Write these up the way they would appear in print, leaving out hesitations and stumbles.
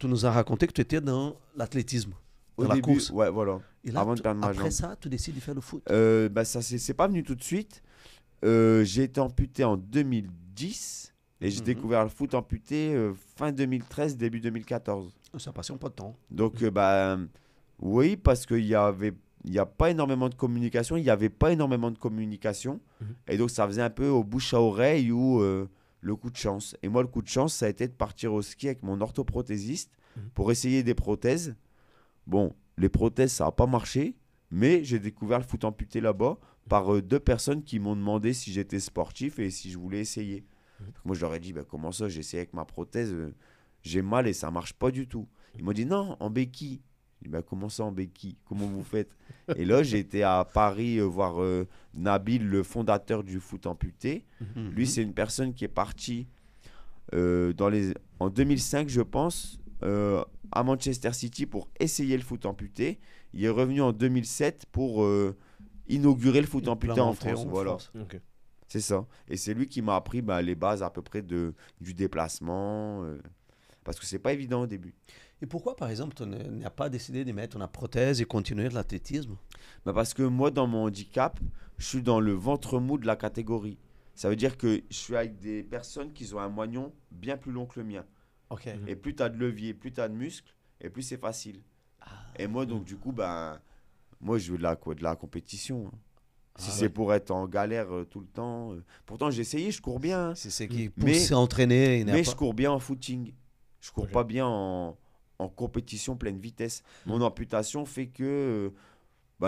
tu nous as raconté que tu étais dans l'athlétisme, Au dans la début, course. ouais, voilà. Et là, Avant de perdre ma après jambe. ça, tu décides de faire le foot. Bah, ça, c'est pas venu tout de suite. J'ai été amputé en 2010 et j'ai Mhm. découvert le foot amputé fin 2013, début 2014. Ça a passé un peu de temps. Donc, bah, oui, parce qu'il il y a pas énormément de communication. Il n'y avait pas énormément de communication. Mhm. Et donc, ça faisait un peu au bouche à oreille ou le coup de chance. Et moi, le coup de chance, ça a été de partir au ski avec mon orthoprothésiste Mhm. pour essayer des prothèses. Bon, les prothèses, ça n'a pas marché. Mais j'ai découvert le foot amputé là-bas par deux personnes qui m'ont demandé si j'étais sportif et si je voulais essayer. Mhm. Donc moi, je leur ai dit, bah, comment ça, j'ai essayé avec ma prothèse, j'ai mal et ça marche pas du tout. Ils m'ont dit, non, en béquille. J'ai dit, bah, comment ça en béquille? Comment vous faites? Et là, j'ai été à Paris voir Nabil, le fondateur du foot amputé. Mhm. Lui, c'est une personne qui est partie en 2005, je pense, à Manchester City pour essayer le foot amputé. Il est revenu en 2007 pour inaugurer le foot amputé en France. Voilà, Ok. c'est ça. Et c'est lui qui m'a appris les bases à peu près du déplacement. Parce que c'est pas évident au début. Et pourquoi, par exemple, tu n'as pas décidé de mettre une prothèse et continuer l'athlétisme? Parce que moi, dans mon handicap, je suis dans le ventre mou de la catégorie. Ça veut dire que je suis avec des personnes qui ont un moignon bien plus long que le mien. Ok. Mhm. Et plus tu as de levier, plus tu as de muscles, et plus c'est facile. Et moi, donc, du coup, moi, je veux de la compétition. Hein. Si Ah c'est ouais. pour être en galère tout le temps. Pourtant, j'ai essayé, je cours bien. Hein. C'est ce qui Mais- pousse à entraîner. Mais je cours bien en footing. Je cours Ok. pas bien en compétition pleine vitesse. Mon amputation fait que.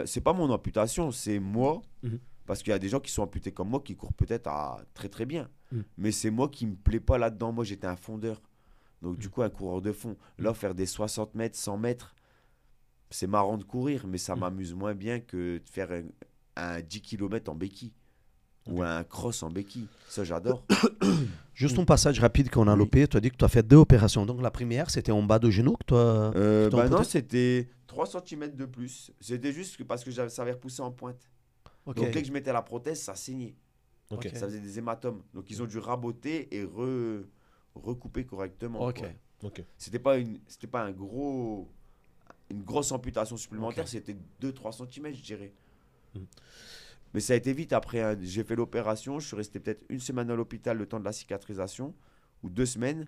C'est pas mon amputation, c'est moi. Mhm. Parce qu'il y a des gens qui sont amputés comme moi qui courent peut-être très très bien. Mhm. Mais c'est moi qui me plais pas là-dedans. Moi, j'étais un fondeur. Donc, du coup, un coureur de fond. Là, faire des 60 mètres, 100 mètres, c'est marrant de courir, mais ça m'amuse moins bien que de faire un 10 km en béquille. Ou un cross en béquille. Ça, j'adore. Juste un passage rapide qu'on a Oui. loupé. Tu as dit que tu as fait 2 opérations. Donc la première, c'était en bas de genou que toi. tu t'es Non, amputé? c'était 3 cm de plus. C'était juste parce que ça avait repoussé en pointe. Ok. Donc, dès que je mettais la prothèse, ça saignait. Ok. Ok. Ça faisait des hématomes. Donc, ils ont dû raboter et recouper correctement. Ok. quoi. Ok. C'était pas une grosse amputation supplémentaire, Ok. c'était 2-3 cm, je dirais. Mhm. Mais ça a été vite après. Hein. J'ai fait l'opération, je suis resté peut-être 1 semaine à l'hôpital le temps de la cicatrisation, ou 2 semaines.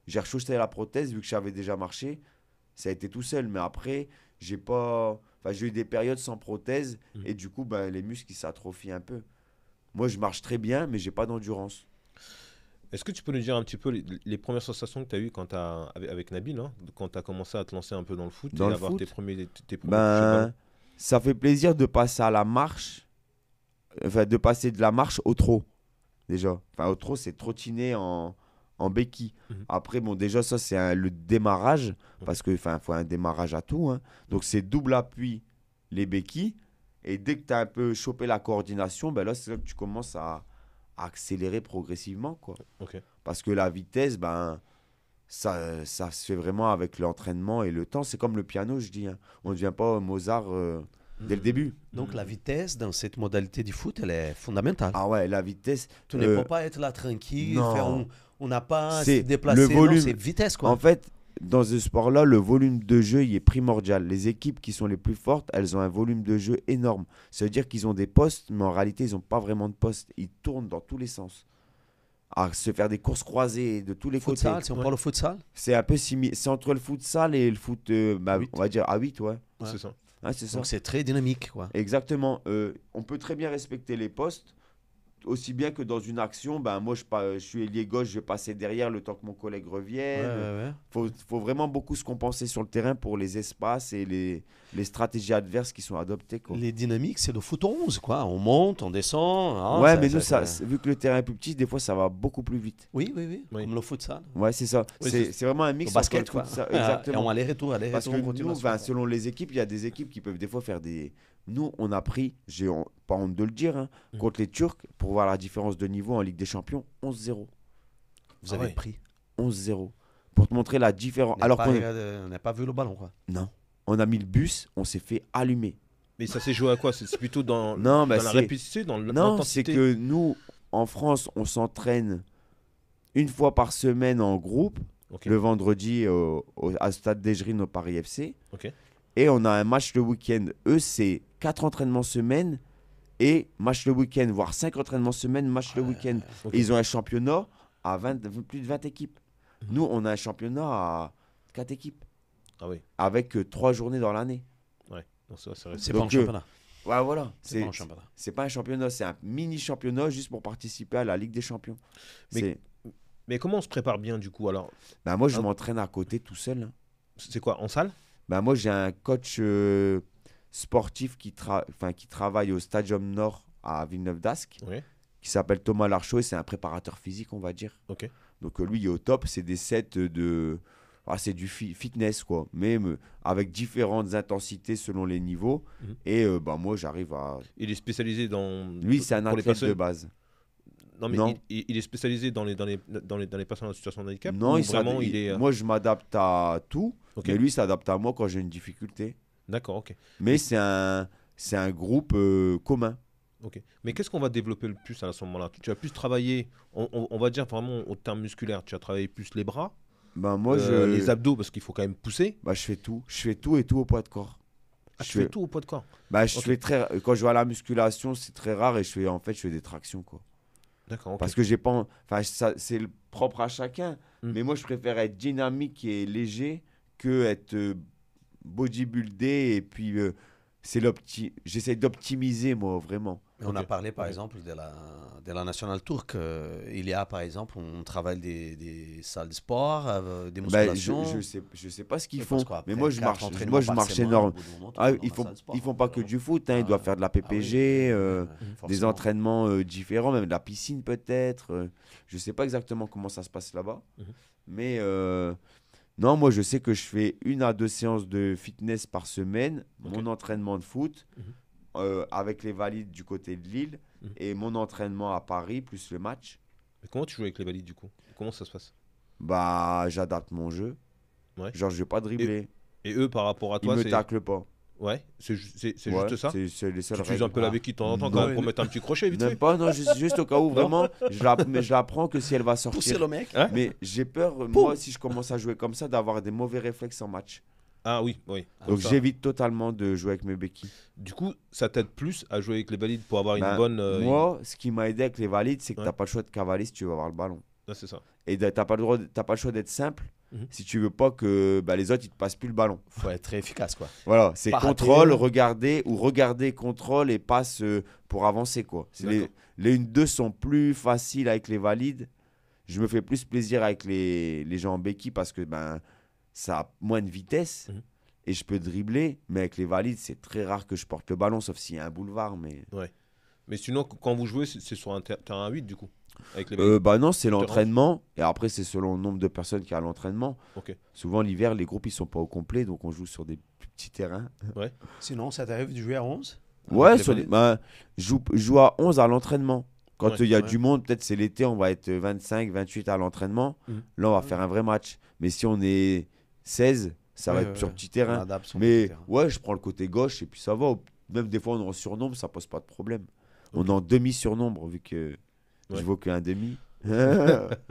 J'ai rechaussé la prothèse vu que j'avais déjà marché. Ça a été tout seul, mais après, j'ai eu des périodes sans prothèse Mhm. et du coup, les muscles ils s'atrophient un peu. Moi, je marche très bien, mais j'ai pas d'endurance. Est-ce que tu peux nous dire un petit peu les premières sensations que tu as eues avec Nabil, hein, quand tu as commencé à te lancer un peu dans le foot Dans et le avoir foot tes premiers touchés de Ben, ballon? ça fait plaisir de passer à la marche, enfin de passer de la marche au trot, déjà. Enfin, au trot, c'est trottiner en béquille. Mhm. Après, bon, déjà, ça, c'est le démarrage, parce que, enfin, faut un démarrage à tout. Hein. Donc, c'est double appui, les béquilles. Et dès que tu as un peu chopé la coordination, là, c'est là que tu commences à accélérer progressivement, quoi. Ok. Parce que la vitesse, ça se fait vraiment avec l'entraînement et le temps. C'est comme le piano, je dis. Hein. On ne devient pas Mozart dès le début. Donc la vitesse dans cette modalité du foot, elle est fondamentale. Ah ouais, la vitesse. Tu ne peux pas être là tranquille, non. faire on n'a pas à se C'est déplacer. le volume. Non, c'est vitesse, quoi. En fait, dans ce sport-là, le volume de jeu il est primordial. Les équipes qui sont les plus fortes, elles ont un volume de jeu énorme. Ça veut dire qu'ils ont des postes, mais en réalité, ils n'ont pas vraiment de postes. Ils tournent dans tous les sens. À se faire des courses croisées de tous les Futsal, côtés. si on parle au futsal. C'est un peu similaire. C'est entre le futsal et le foot, Huit. on va dire à 8, ouais. Ouais. C'est ça. Ouais, c'est ça. Donc c'est très dynamique, quoi. Exactement. On peut très bien respecter les postes, aussi bien que dans une action. Moi, je suis ailier gauche, je vais passer derrière le temps que mon collègue revienne. Ouais. Faut vraiment beaucoup se compenser sur le terrain pour les espaces et les stratégies adverses qui sont adoptées. Quoi. Les dynamiques, c'est le foot 11, quoi. On monte, on descend. hein, Ouais, mais nous, vu que le terrain est plus petit, des fois, ça va beaucoup plus vite. Oui. Oui. Comme le futsal. Ouais, c'est ça. Oui, c'est vraiment un Au mix basket, entre quoi. le foot, ça. Et Exactement. on aller-retour, Parce que on continue nous, à se faire. selon les équipes, il y a des équipes qui peuvent des fois faire des... Nous, on a pris, pas honte de le dire, hein, contre les Turcs, pour voir la différence de niveau en Ligue des Champions, 11-0. Vous avez ouais. pris. 11-0. Pour te montrer la différence. On Alors qu'on n'a pas vu le ballon, quoi. Non. On a mis le bus, on s'est fait allumer. Mais ça s'est joué à quoi? C'est plutôt dans Non, la rapidité, dans Non, l'intensité? c'est que nous, en France, on s'entraîne une fois par semaine en groupe. Ok. le vendredi à Stade d'Egerine au Paris FC. Ok. Et on a un match le week-end. Eux, c'est 4 entraînements semaine et match le week-end, voire 5 entraînements semaine, match le week-end. Ok. Et ils ont un championnat à plus de 20 équipes. Mhm. Nous, on a un championnat à 4 équipes Ah oui. avec 3 journées dans l'année. Donc ça, c'est C'est resté. pas un Donc, championnat. Ouais, voilà. C'est pas un championnat. C'est pas un championnat, c'est un mini championnat juste pour participer à la Ligue des Champions. Mais- C'est- Mais comment on se prépare bien du coup alors? Ben, moi, je Ah. m'entraîne à côté tout seul, hein. C'est quoi, en salle? Ben, moi, j'ai un coach sportif qui travaille au Stadium Nord à Villeneuve d'Ascq, Oui. qui s'appelle Thomas Larchaud, et c'est un préparateur physique, on va dire. Ok. Donc lui, il est au top, c'est des sets de... Ah, c'est du fitness, quoi, mais avec différentes intensités selon les niveaux. Mhm. Et moi, j'arrive à... Il est spécialisé dans. Lui, c'est un pour les athlète personnes- de base. Non, mais Non. il est spécialisé dans les personnes en situation de handicap? Non, ou il vraiment il est. moi, je m'adapte à tout, Ok. mais lui, il s'adapte à moi quand j'ai une difficulté. D'accord, ok. Mais c'est un groupe commun. Ok. Mais qu'est-ce qu'on va développer le plus à ce moment-là? Tu vas plus travailler, on va dire vraiment au terme musculaire, tu vas travailler plus les bras, Ben, moi, les abdos parce qu'il faut quand même pousser. je fais tout. Je fais tout et tout au poids de corps. Ah, Je tu fais fais- tout au poids de corps. Je Ok. fais quand je vais à la musculation, c'est très rare et je fais des tractions, quoi. D'accord, ok. Parce que j'ai pas. Enfin, c'est le propre à chacun. Mm. Mais moi, je préfère être dynamique et léger que être bodybuildé. Et puis, j'essaie d'optimiser, moi, vraiment. Mais on a Ok. parlé, par Ok. exemple, de la nationale turque. Il y a, par exemple, on travaille des salles de sport, des Ben, musculations. je sais pas ce qu'ils Oui, font. parce qu'après Mais moi, je 4 marche entraînements par marche semaine, énorme. au bout d'un moment, tu Ah, vas dans la salle de sport. ils font pas que du foot, hein. Ils Ah, doivent faire de la ah oui, PPG, des forcément. entraînements différents, même de la piscine peut-être. Je sais pas exactement comment ça se passe là-bas. Mhm. Mais non, moi je sais que je fais 1 à 2 séances de fitness par semaine, Ok. mon entraînement de foot Mhm. avec les valides du côté de Lille Mhm. et mon entraînement à Paris plus le match. Mais comment tu joues avec les valides du coup? Comment ça se passe? Bah, j'adapte mon jeu. Ouais. Genre, je vais pas dribbler. Et eux par rapport à Ils toi, me c'est. taclent pas. Ouais, c'est c'est Ouais, juste ça? C'est les Tu seules utilises règles. un peu la béquille de temps en temps Non. quand même pour mettre un petit crochet vite Même fait? pas, non, juste au cas où, vraiment, mais je la prends que si elle va Pousser sortir. le mec. Hein? Mais j'ai peur, moi, si je commence à jouer comme ça, d'avoir des mauvais réflexes en match. Ah oui, oui. Donc Ça. j'évite totalement de jouer avec mes béquilles. Du coup, ça t'aide plus à jouer avec les valides pour avoir une Ben, bonne. moi, ce qui m'a aidé avec les valides, c'est que Ouais. t'as pas le choix de cavaler si tu veux avoir le ballon. Ah, c'est ça. Et t'as pas le choix d'être simple Mhm. si tu veux pas que les autres ils te passent plus le ballon. Faut être efficace, quoi. Voilà, c'est Pas contrôle, rater. regarder, contrôle et passe pour avancer, quoi. D'accord. Les 1-2 sont plus faciles avec les valides. Je me fais plus plaisir avec les gens en béquille parce que ça a moins de vitesse Mhm. et je peux dribbler. Mais avec les valides, c'est très rare que je porte le ballon, sauf s'il y a un boulevard. Mais Mais sinon, quand vous jouez, c'est sur un terrain à 8 du coup? Avec les valides. non, c'est l'entraînement. Et après, c'est selon le nombre de personnes qui a à l'entraînement. Ok. Souvent, l'hiver, les groupes, ils sont pas au complet. Donc, on joue sur des plus petits terrains. Sinon, ça t'arrive de jouer à 11? Ouais, Avec les sur valides? je joue à 11 à l'entraînement. Quand Ouais, il y a ouais. du monde, peut-être c'est l'été, on va être 25, 28 à l'entraînement. Mhm. Là, on va faire un vrai match. Mais si on est 16, ça va Ouais, être sur ouais. petit On terrain. adapte son Mais petit terrain. ouais, je prends le côté gauche et puis ça va. Même des fois, on est en surnombre, ça pose pas de problème. On Ok. est en demi-surnombre vu que Ouais. je vaux qu'un demi. Une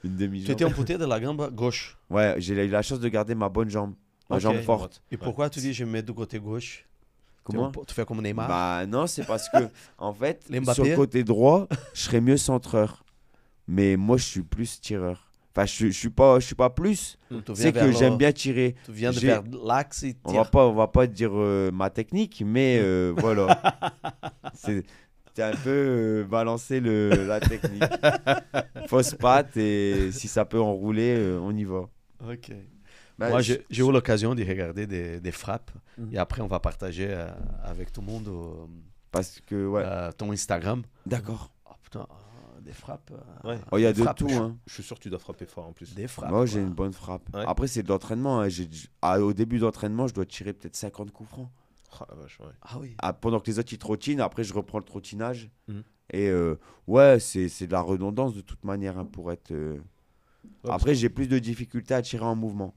Tu demi-jambe. étais amputé de la jambe gauche. Ouais, j'ai eu la chance de garder ma bonne jambe. Ma Ok. jambe forte. Et pourquoi tu dis je me mets du côté gauche? Comment Tu fais comme Neymar? Bah non, c'est parce que en fait, Les Mbappé. sur le côté droit, je serais mieux centreur. Mais moi, je suis plus tireur. Enfin, je suis pas plus. Tu viens C'est que vers j'aime le- bien tirer. Tu viens de j'ai- vers l'axe et On tire. va pas dire ma technique, mais voilà. C'est un peu balancer la technique. Fausse patte et si ça peut enrouler, on y va. Ok. Bah, Moi, je- j'ai eu l'occasion de regarder des frappes. Mhm. Et après, on va partager avec tout le monde Parce que, ouais. ton Instagram. D'accord. Oh putain, des frappes. Ouais. Oh, il y a des de frappes, tout. Hein. Je suis sûr que tu dois frapper fort en plus. Des frappes. Moi, j'ai quoi. une bonne frappe. Ouais. Après, c'est de l'entraînement. Hein. Au début d'entraînement, je dois tirer peut-être 50 coups francs. Ah, la vache, ouais. Ah oui. Pendant que les autres ils trottinent, après je reprends le trottinage. Mhm. Et ouais, c'est de la redondance de toute manière hein, pour être. Ouais, Après, j'ai plus de difficultés à tirer en mouvement.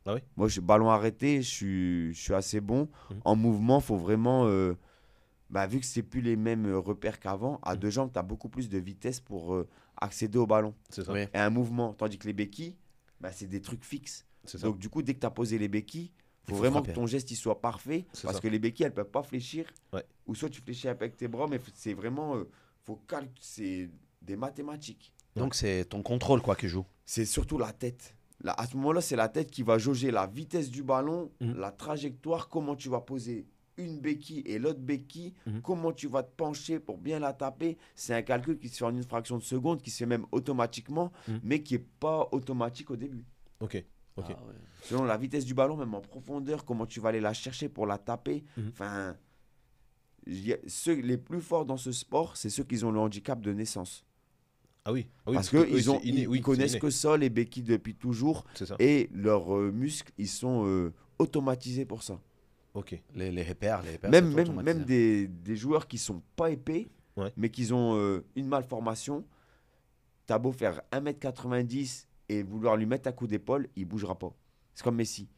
Ah oui Moi, ballon arrêté, je suis assez bon. Mhm. En mouvement, faut vraiment. Vu que c'est plus les mêmes repères qu'avant, à deux jambes, tu as beaucoup plus de vitesse pour accéder au ballon. c'est ça. Oui. Et un mouvement, tandis que les béquilles, bah, c'est des trucs fixes. C'est ça. Donc, du coup, dès que tu as posé les béquilles, il Il faut faut vraiment frapper. que ton geste il soit parfait. C'est Parce ça. que les béquilles, elles ne peuvent pas fléchir. Ouais. Ou soit tu fléchis avec tes bras, mais c'est vraiment. C'est des mathématiques. Donc, c'est ton contrôle quoi qui joue. C'est surtout la tête. Là, à ce moment-là, c'est la tête qui va jauger la vitesse du ballon, Mhm. la trajectoire, comment tu vas poser une béquille et l'autre béquille, Mhm. comment tu vas te pencher pour bien la taper. C'est un calcul qui se fait en une fraction de seconde, qui se fait même automatiquement, Mhm. mais qui n'est pas automatique au début. Ok. Ok. Ah, ouais. Selon la vitesse du ballon, même en profondeur, comment tu vas aller la chercher pour la taper. Mhm. Enfin, ceux les plus forts dans ce sport, c'est ceux qui ont le handicap de naissance. Ah oui. Ah oui, parce que eux, qu'ils c'est inné, oui, ils connaissent c'est inné. que ça, les béquilles, depuis toujours. C'est ça. Et leurs muscles, ils sont automatisés pour ça. Ok. Les repères, Même, c'est même, automatisé. même des joueurs qui sont pas épais, Ouais. mais qui ont une malformation, t'as beau faire 1m90 et vouloir lui mettre un coup d'épaule, il bougera pas. C'est comme Messi.